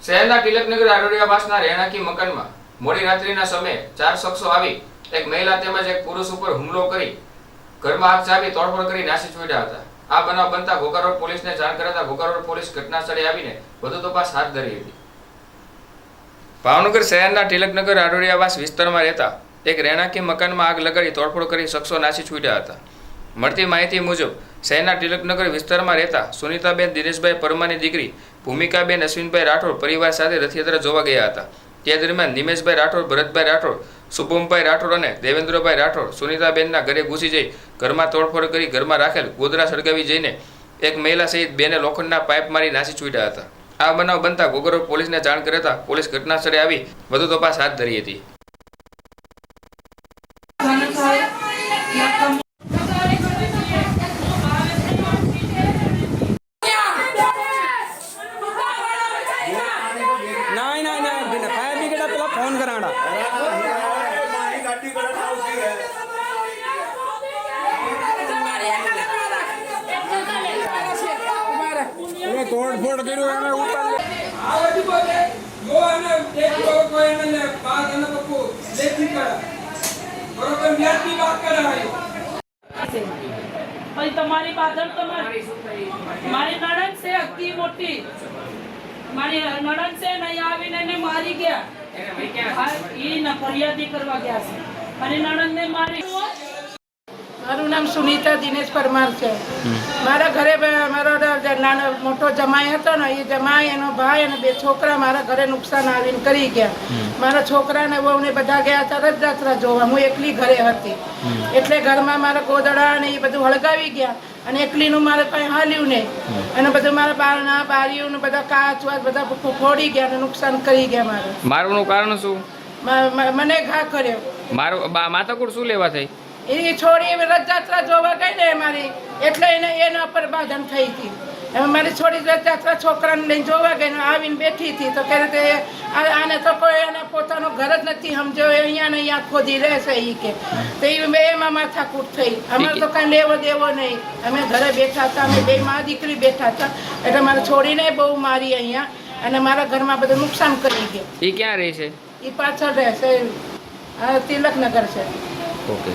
શહેરના તિલકનગર આરોડિયાવાસના રહેણાંકી મકાનમાં મોડી રાત્રિના સમયે 4 શખ્સો આવી એક મહિલા તેમજ એક પુરુષ ઉપર હુમલો કરી ઘરમાં આગ ચાવી તોડફોડ કરી નાસી છૂટ્યા હતા। આ બનાવ બનતા ઘોઘા રોડ પોલીસને જાણ કરાતા ઘોઘા રોડ પોલીસ ઘટના સ્થળે આવીને વધુ તપાસ હાથ ધરી હતી। ભાવનગર શહેરના તિલકનગર આરોડિયાવાસ વિસ્તારમાં રહેતા એક રહેણાંકી મકાનમાં આગ લગાડી તોડફોડ કરી શખ્સો નાસી છૂટ્યા હતા। મળતી માહિતી મુજબ શહેરના તિલકનગર વિસ્તારમાં રહેતા સુનિતાબેન દિનેશભાઈ પરમાની દીકરી ભૂમિકાબેન અશ્વિનભાઈ રાઠોડ પરિવાર સાથે રથયાત્રા જોવા ગયા હતા। તે દરમિયાન નિમેશભાઈ રાઠોડ, ભરતભાઈ રાઠોડ, શુભમભાઈ રાઠોડ અને દેવેન્દ્રભાઈ રાઠોડ સુનિતાબેનના ઘરે ઘૂસી જઈ ઘરમાં તોડફોડ કરી ઘરમાં રાખેલ ગોદરા સળગાવી જઈને એક મહિલા સહિત બેને લોખંડના પાઇપ મારી નાસી છૂટ્યા હતા। આ બનાવ બનતા ઘોઘા રોડ પોલીસને જાણ કરતા પોલીસ ઘટના સ્થળે આવી વધુ તપાસ હાથ ધરી હતી। फोन कराड़ा तोड़ फोड़ करो તમારી પાછળ તો મારી નણંદ છે અતિ મોટી મારી નણંદ છે નહીં આવીને એને મારી ગયા એ ફરિયાદી કરવા ગયા છે મારી નણંદ ને મારી। મારું નામ સુનિતા દિનેશ પરમાર છે। મારા ઘરે મારો મોટો જમાઈ હતો ને એ જમાઈ એનો ભાઈ અને 2 છોકરા મારા ઘરે નુકસાન આવીને કરી ગયા। મારા છોકરાને વહુને બધા ગયા હતા રથયાત્રા જોવા, હું એકલી ઘરે હતી એટલે ઘરમાં મારા ગોદડા ને એ બધું હળગાવી ગયા અને એકલીનું મારે કંઈ હાલ્યું નહીં અને બધું મારા બારણા બારીઓ ને બધા કાચ વાચ બધા ફોડી ગયા અને નુકસાન કરી ગયા। મારે મારવાનું કારણ શું? મને ઘા કર્યો। મારું માથાકૂટ શું લેવા થઈ? એ છોડી રથયાત્રા જોવા ગઈ ને મારી એટલે એના પર બાધન થઈ હતી। મારી છોડી રથયાત્રા છોકરાને લઈને જોવા ગઈ ને આવીને બેઠી હતી તો કહે તે આને તો કોઈ એને પોતાનું ઘર જ નથી સમજ્યો, અહીંયા ને અહીંયા ખોદી રહેશે એ કે તો એમાં માથાકૂટ થઈ। અમારે તો કાંઈ લેવો દેવો નહીં, અમે ઘરે બેઠા હતા, અમે 2 માં દીકરી બેઠા હતા એટલે મારે છોડીને બહુ મારી અહીંયા અને મારા ઘરમાં બધું નુકસાન કરી ગયા। એ ક્યાં રહે છે? એ પાછળ રહેશે, તિલકનગર છે। ઓકે।